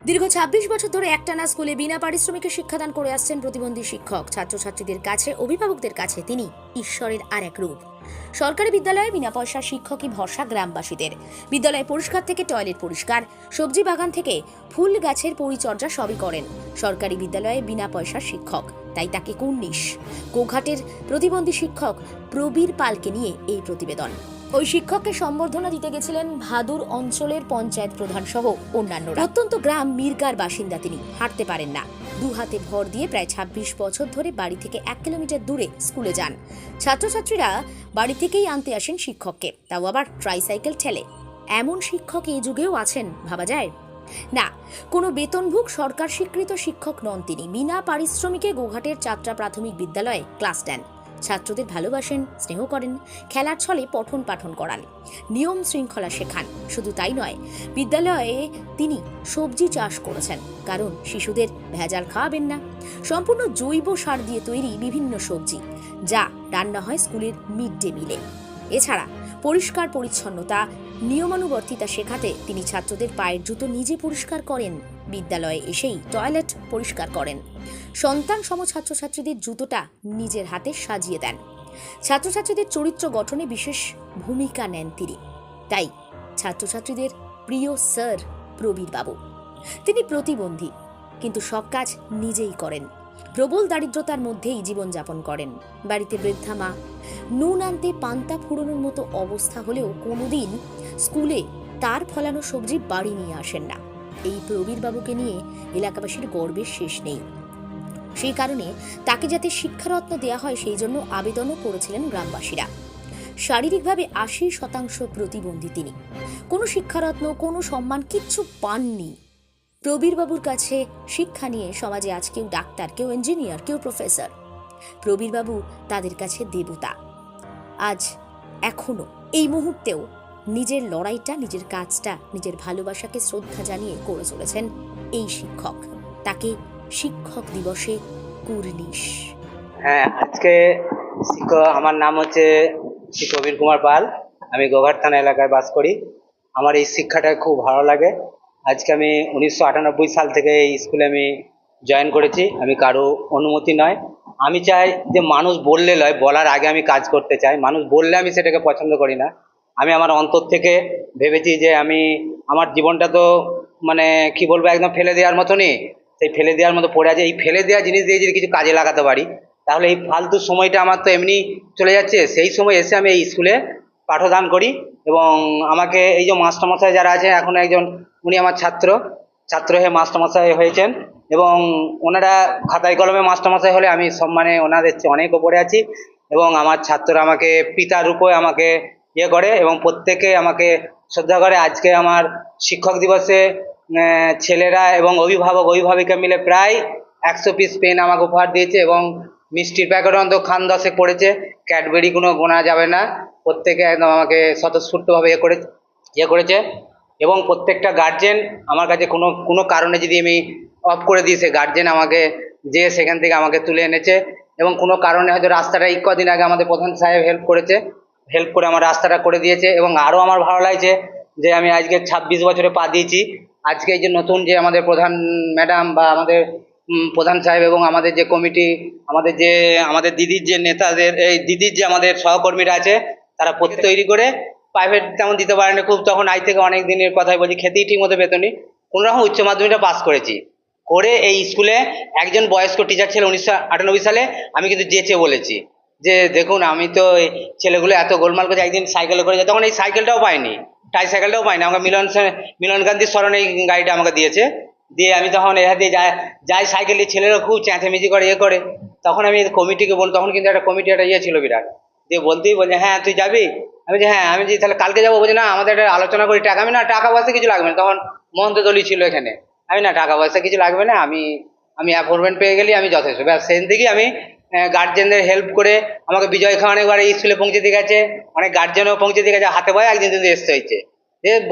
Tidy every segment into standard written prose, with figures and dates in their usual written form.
দীর্ঘ ২৬ বছর ধরে একটানা স্কুলে বিনা পারিশ্রমিকে শিক্ষাদান করে আসছেন প্রতিবন্ধী শিক্ষক। ছাত্রছাত্রীদের কাছে, অভিভাবকদের কাছে তিনি ঈশ্বরের আর এক রূপ। সরকারি বিদ্যালয়ে বিনা পয়সা শিক্ষকই ভরসা গ্রামবাসীদের। বিদ্যালয় পরিষ্কার থেকে টয়লেট পরিষ্কার, সবজি বাগান থেকে ফুল গাছের পরিচর্যা সবই করেন। সরকারি বিদ্যালয়ে বিনা পয়সা শিক্ষক, তাই তাকে কুর্নিশ। গোঘাটের প্রতিবন্ধী শিক্ষক প্রবীর পালকে নিয়ে এই প্রতিবেদন। ওই শিক্ষককে সম্বর্ধনা দিতে গেছিলেন ভাদুর অঞ্চলের পঞ্চায়েত প্রধান সহ অন্যান্যরা। অত্যন্ত গ্রাম মির্গার বাসিন্দা তিনি, হাঁটতে পারেন না। দু হাতে ভর দিয়ে প্রায় ২৬ বছর ধরে বাড়ি থেকে ১ কিলোমিটার দূরে স্কুলে যান। ছাত্রছাত্রীরা বাড়ি থেকেই আনতে আসেন শিক্ষককে, তাও আবার ট্রাইসাইকেল ঠেলে। এমন শিক্ষক এই যুগেও আছেন ভাবা যায় না। কোনো বেতনভুক সরকার স্বীকৃত শিক্ষক নন তিনি। বিনা পারিশ্রমিকে গোঘাটের চাত্রা প্রাথমিক বিদ্যালয়ে ক্লাস নেন। ছাত্রদের ভালোবাসেন, স্নেহ করেন, খেলার ছলে পঠন পাঠন করান, নিয়ম শৃঙ্খলা শেখান। শুধু তাই নয়, বিদ্যালয়ে তিনি সবজি চাষ করেছেন, কারণ শিশুদের ভেজাল খাওয়াবেন না। সম্পূর্ণ জৈব সার দিয়ে তৈরি বিভিন্ন সবজি, যা রান্না হয় স্কুলের মিড ডে মিলে। এছাড়া পরিষ্কার পরিচ্ছন্নতা, নিয়মানুবর্তিতা শেখাতে তিনি ছাত্রদের পায়ের জুতো নিজে পরিষ্কার করেন, বিদ্যালয়ে এসেই টয়লেট পরিষ্কার করেন। সন্তান সম ছাত্রছাত্রীদের জুতোটা নিজের হাতে সাজিয়ে দেন। ছাত্রছাত্রীদের চরিত্র গঠনে বিশেষ ভূমিকা নেন তিনি। তাই ছাত্রছাত্রীদের প্রিয় স্যার প্রবীর বাবু। তিনি প্রতিবন্ধী, কিন্তু সব কাজ নিজেই করেন। প্রবল দারিদ্রতার মধ্যেই জীবনযাপন করেন। বাড়িতে বৃদ্ধা মা, নুন আনতে পান্তা ফুরোনোর মতো অবস্থা হলেও কোনোদিন স্কুলে তার ফলানো সবজি বাড়ি নিয়ে আসেন না। এই প্রবীর বাবুকে নিয়ে এলাকাবাসীর গর্বের শেষ নেই। সেই কারণে তাকে যাতে শিক্ষারত্ন দেওয়া হয়, সেই জন্য আবেদনও করেছিলেন গ্রামবাসীরা। শারীরিকভাবে ৮০% প্রতিবন্ধী তিনি। কোনো শিক্ষারত্ন, কোনো সম্মান কিচ্ছু পাননি। প্রবীর বাবুর কাছে শিক্ষা নিয়ে সমাজে আজ কেউ ডাক্তার, কেউ ইঞ্জিনিয়ার, কেউ প্রফেসর। প্রবীর বাবু তাদের কাছে দেবতা। আজ এখনো, এই মুহূর্তেও নিজের লড়াইটা, নিজের কাজটা, নিজের ভালোবাসাকে শ্রদ্ধা জানিয়ে করে চলেছেন এই শিক্ষক। তাকে শিক্ষক দিবসে কুর্নিশ। হ্যাঁ, আজকে শিক্ষক, আমার নাম হচ্ছে শ্রী প্রবীর কুমার পাল। আমি গোঘাট থানা এলাকায় বাস করি। আমার এই শিক্ষাটা খুব ভালো লাগে। আজকে আমি 1998 সাল থেকে এই স্কুলে আমি জয়েন করেছি। আমি কারো অনুমতি নয়, আমি চাই যে মানুষ বললে নয়, বলার আগে আমি কাজ করতে চাই। মানুষ বললে আমি সেটাকে পছন্দ করি না। আমি আমার অন্তর থেকে ভেবেছি যে আমি আমার জীবনটা তো মানে কি বলবো, একদম ফেলে দেওয়ার মতনই, সেই ফেলে দেওয়ার মতো পড়ে আছে। এই ফেলে দেওয়া জিনিস দিয়ে যদি কিছু কাজে লাগাতে পারি, তাহলে এই ফালতু সময়টা আমার তো এমনি চলে যাচ্ছে। সেই সময় এসে আমি এই স্কুলে পাঠদান করি। এবং আমাকে এই যে মাস্টারমশাই যারা আছে, এখন একজন উনি আমার ছাত্র হয়ে মাস্টারমশাই হয়েছেন, এবং ওনারা খাতায় কলমে মাস্টারমশাই হলে আমি সম্মানে ওনাদের চেয়ে অনেক ওপরে আছি। এবং আমার ছাত্ররা আমাকে পিতার রূপে আমাকে ইয়ে করে এবং প্রত্যেকে আমাকে শ্রদ্ধা করে। আজকে আমার শিক্ষক দিবসে ছেলেরা এবং অভিভাবিকা মিলে প্রায় 100 পিস পেন আমাকে উপহার দিয়েছে, এবং মিষ্টির প্যাকেট অন্তত খান 10 পড়েছে। ক্যাডবেরি কোনো গোনা যাবে না। প্রত্যেকে একদম আমাকে স্বতঃস্ফূর্তভাবে ইয়ে করেছে। এবং প্রত্যেকটা গার্জেন আমার কাছে কোনো কারণে যদি আমি অফ করে দিই, সে গার্জেন আমাকে যে সেখান থেকে আমাকে তুলে এনেছে। এবং কোনো কারণে হয়তো রাস্তাটা এই কদিন আগে আমাদের প্রধান সাহেব হেল্প করে আমার রাস্তাটা করে দিয়েছে। এবং আরও আমার ভালো লাগছে যে আমি আজকে 26 বছরে পা দিয়েছি। আজকে এই যে নতুন যে আমাদের প্রধান ম্যাডাম বা আমাদের প্রধান সাহেব এবং আমাদের যে কমিটি, আমাদের দিদির যে নেতাদের, এই দিদির যে আমাদের সহকর্মীরা আছে, তারা প্রত্যেক তৈরি করে প্রাইভেট তেমন দিতে পারেনি খুব, তখন আজ থেকে অনেক দিনের কথাই বলছি, খেতেই ঠিক মতো বেতনই। কোনোরকম উচ্চ মাধ্যমিকটা পাস করেছি করে এই স্কুলে একজন বয়স্ক টিচার ছিল 1998 সালে। আমি কিন্তু যেচে বলেছি যে দেখুন, আমি তো ছেলেগুলো এত গোলমাল করছে, একদিন সাইকেলে করে যায়, তখন এই সাইকেলটাও পাইনি, ট্রাইসাইকেলটাও পাইনি। আমাকে মিলন গান্ধীর স্মরণে এই গাড়িটা আমাকে দিয়েছে। দিয়ে আমি তখন এর দিয়ে যাই সাইকেল দিয়ে, ছেলেরা খুব চেঁচামেচি করে ইয়ে করে। তখন আমি কমিটিকে বলি, তখন কিন্তু একটা কমিটি একটা ইয়ে ছিল বিরাট, দিয়ে বলতেই বলছে হ্যাঁ তুই যাবি। আমি যে হ্যাঁ, আমি যে তাহলে কালকে যাবো। বলছে না, আমাদের একটা আলোচনা করি টাকা। আমি না, টাকা পয়সা কিছু লাগবে না। তখন মহন্তদলি ছিল এখানে। আমি না, টাকা পয়সা কিছু লাগবে না, আমি অ্যাপয়েন্টমেন্ট পেয়ে গেলে আমি যথেষ্ট। ব্যাস, সেদিন থেকেই আমি গার্জেনদের হেল্প করে আমাকে বিজয় খান অনেকবার এই স্কুলে পৌঁছে দিয়ে গেছে, অনেক গার্জেনও পৌঁছে দিয়ে গেছে হাতে পায়ে। একদিন কিন্তু এসতে হয়েছে।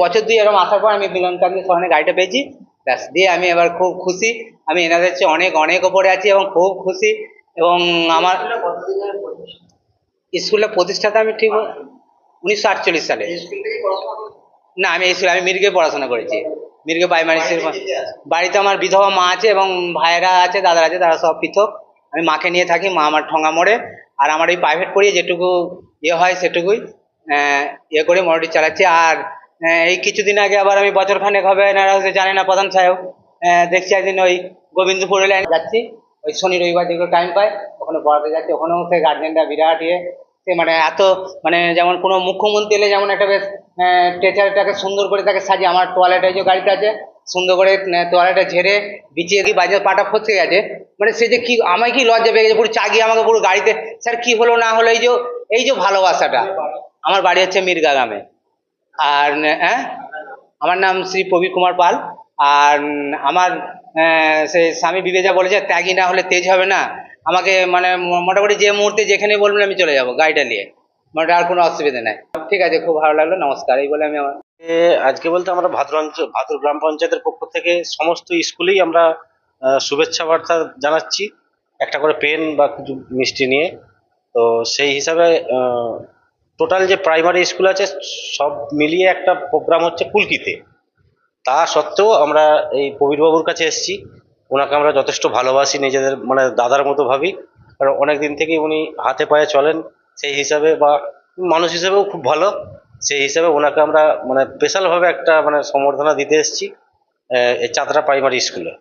বছর 2 এরকম আসার পর আমি মিলন গান্ধীর স্মরণে গাড়িটা পেয়েছি। ব্যাস, দিয়ে আমি এবার খুব খুশি। আমি এনাদের চেয়ে অনেক অনেক ওপরে আছি এবং খুব খুশি। এবং আমার স্কুলের প্রতিষ্ঠাতা আমি ঠিক 1948 সালে। না, আমি মির্গে পড়াশোনা করেছি। মির্গা প্রাইমারি স্কুল। বাড়িতে আমার বিধবা মা আছে এবং ভাইয়েরা আছে, দাদারা আছে, তারা সব পৃথক। আমি মাকে নিয়ে থাকি, মা আমার ঠঙ্গা মোড়ে। আর আমার এই প্রাইভেট পড়িয়ে যেটুকু হয় সেটুকুই করে মোটামুটি চালাচ্ছি। আর এই কিছুদিন আগে আবার আমি বছরখানেক হবে না জানি না প্রধান সাহেব, দেখছি একদিন ওই গোবিন্দপুর লাইন যাচ্ছি, ওই শনি রবিবার যেগুলো টাইম পাই ওখানে পড়াতে যাচ্ছি। ওখানেও সেই গার্জেনরা বিরাট সে মানে এত মানে যেমন কোনো মুখ্যমন্ত্রী এলে যেমন একটা বেশ টিচারটাকে সুন্দর করে তাকে সাজিয়ে, আমার তোয়ালেটা যে গাড়িতে আছে সুন্দর করে তোয়ালেটা ঝেড়ে বিছিয়ে কি বাজে পাটা ফসকে গেছে, মানে সে যে কি আমায় কি লজ্জা পেয়ে গেছে, পুরো চাগিয়ে আমাকে পুরো গাড়িতে, স্যার কি হলো না হলো, এই যে ভালোবাসাটা। আমার বাড়ি হচ্ছে মির্গা গ্রামে। আর আমার নাম শ্রী প্রবীর কুমার পাল। আর আমার সে স্বামী বিবেচা বলেছে ত্যাগী না হলে তেজ হবে না। আমাকে মানে মোটামুটি যে মুহূর্তে যেখানে বলবেন আমি চলে যাব গাড়িটা নিয়ে, মোটামুটি আর কোনো অসুবিধা নাই। ঠিক আছে, খুব ভালো লাগলো, নমস্কার, এই বলে আমি আমার আজকে বলতে আমরা ভাদুর গ্রাম পঞ্চায়েতের পক্ষ থেকে সমস্ত স্কুলেই আমরা শুভেচ্ছা বার্তা জানাচ্ছি, একটা করে পেন বা কিছু মিষ্টি নিয়ে। তো সেই হিসাবে টোটাল যে প্রাইমারি স্কুল আছে সব মিলিয়ে একটা প্রোগ্রাম হচ্ছে কুলকিতে। তা সত্ত্বেও আমরা এই প্রবীরবাবুর কাছে এসেছি, ওনাকে আমরা যথেষ্ট ভালোবাসি, নিজেদের মানে দাদার মতো ভাবি, কারণ অনেক দিন থেকেই উনি হাতে পায়ে চলেন, সেই হিসাবে বা মানুষ হিসেবেও খুব ভালো, সেই হিসাবে ওনাকে আমরা মানে স্পেশালভাবে একটা মানে সম্বর্ধনা দিতে এসেছি এই চাতরা প্রাইমারি স্কুলে।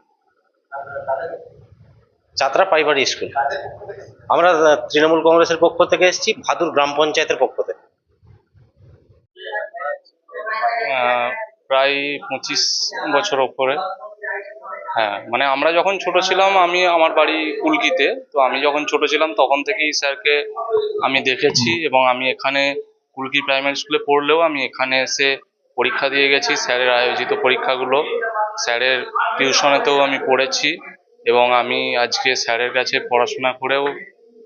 চাতরা প্রাইমারি স্কুল আমরা তৃণমূল কংগ্রেসের পক্ষ থেকে এসেছি, ভাদুর গ্রাম পঞ্চায়েতের পক্ষ থেকে। প্রায় 25 বছর ওপরে। হ্যাঁ, মানে আমরা যখন ছোট ছিলাম, আমার বাড়ি কুলকিতে, তো আমি যখন ছোট ছিলাম তখন থেকেই স্যারকে আমি দেখেছি, এবং আমি এখানে কুলকি প্রাইমারি স্কুলে পড়লেও আমি এখানে এসে পরীক্ষা দিয়ে গেছি, স্যারের আয়োজিত পরীক্ষাগুলো, স্যারের টিউশনেতেও আমি পড়েছি, এবং আমি আজকে স্যারের কাছে পড়াশোনা করেও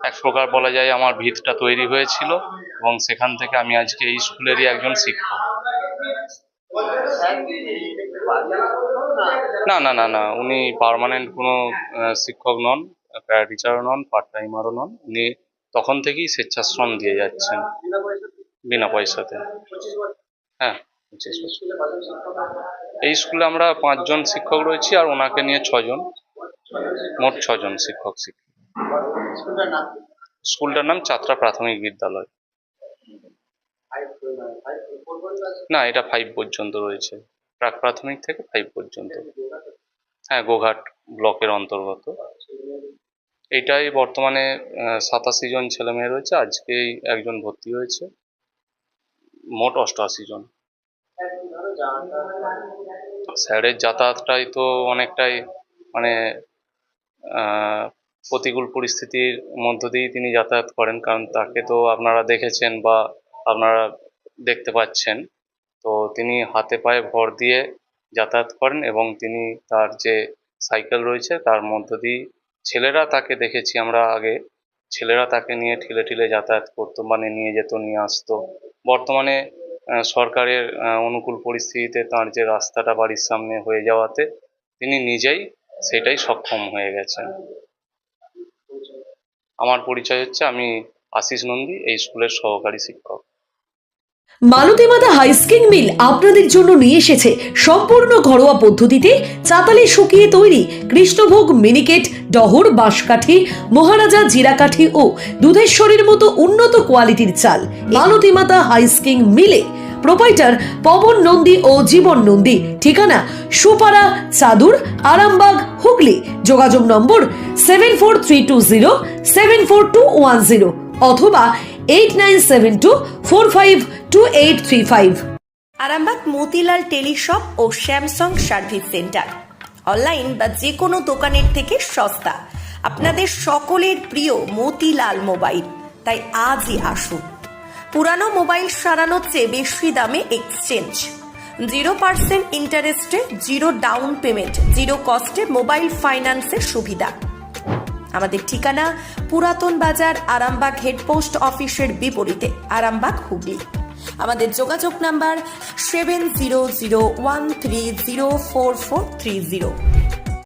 এক প্রকার বলা যায় আমার ভিতটা তৈরি হয়েছিল, এবং সেখান থেকে আমি আজকে এই স্কুলেরই একজন শিক্ষক। না না না না, উনি পার্মানেন্ট কোনো শিক্ষক নন, প্যারা টিচারও নন, পার্ট টাইমারও নন। উনি তখন থেকেই স্বেচ্ছাশ্রম দিয়ে যাচ্ছেন বিনা পয়সাতে। হ্যাঁ, 25 বছর। এই স্কুলে আমরা 5 জন শিক্ষক রয়েছি, আর ওনাকে নিয়ে 6 জন, মোট 6 জন শিক্ষক শিক্ষিকা। স্কুলটার নাম চাতরা প্রাথমিক বিদ্যালয়। না, এটা 5 পর্যন্ত রয়েছে, প্রাক প্রাথমিক থেকে 5 পর্যন্ত। হ্যাঁ, গোঘাট ব্লকের অন্তর্গত। এইটাই বর্তমানে 87 জন ছেলে মেয়ে রয়েছে, আজকেই একজন ভর্তি হয়েছে, মোট 88 জন। স্যারের যাতায়াতটাই তো অনেকটাই মানে প্রতিকূল পরিস্থিতির মধ্য দিয়েই তিনি যাতায়াত করেন, কারণ তাকে তো আপনারা দেখেছেন বা আপনারা দেখতে পাচ্ছেন, তো তিনি হাতে পায়ে ভর দিয়ে যাতায়াত করেন, এবং তিনি তার যে সাইকেল রয়েছে তার মধ্য দিয়ে ছেলেরা তাকে দেখেছি আমরা আগে, ছেলেরা তাকে নিয়ে ঠিলে ঠিলে যাতায়াত করতো, মানে নিয়ে যেত নিয়ে আসতো। বর্তমানে সরকারের অনুকূল পরিস্থিতিতে তার যে রাস্তাটা বাড়ির সামনে হয়ে যাওয়াতে তিনি নিজেই সেটাই সক্ষম হয়ে গেছেন। আমার পরিচয় হচ্ছে, আমি আশিস নন্দী, এই স্কুলের সহকারী শিক্ষক। মালতী মাতা হাইস্কিং মিল আপনাদের জন্য নিয়ে এসেছে সম্পূর্ণ ঘরোয়া পদ্ধতিতে চাতালে শুকিয়ে তৈরি কৃষ্ণভোগ মিনিকেট, ডহর, বাঁশকাঠি, মহারাজা জিরাকাঠি ও দুধেশ্বরীর মতো উন্নত কোয়ালিটির চাল। মালতী মাতা হাইস্কিং মিলে প্রোপাইটার পবন নন্দী ও জীবন নন্দী। ঠিকানা সুপারা, চাদুর, আরামবাগ, হুগলি। যোগাযোগ নম্বর 7432074210 অথবা 8972452835। আরামবাগ মতিলাল টেলিশপ ও স্যামসাং সার্ভিস সেন্টার, অনলাইন বা যে কোনো দোকানের থেকে সস্তা, আপনাদের সকলের প্রিয় মতিলাল মোবাইল। তাই আজই আসুন। পুরানো মোবাইল সারানোর চেয়ে বেশি দামে এক্সচেঞ্জ, 0% ইন্টারেস্টে, 0 ডাউন পেমেন্ট, 0 কস্টে মোবাইল ফাইন্যান্সের সুবিধা। আমাদের ঠিকানা পুরাতন বাজার, আরামবাগ হেডপোস্ট অফিসের বিপরীতে, আরামবাগ, হুগলি। আমাদের যোগাযোগ নাম্বার 7001304430।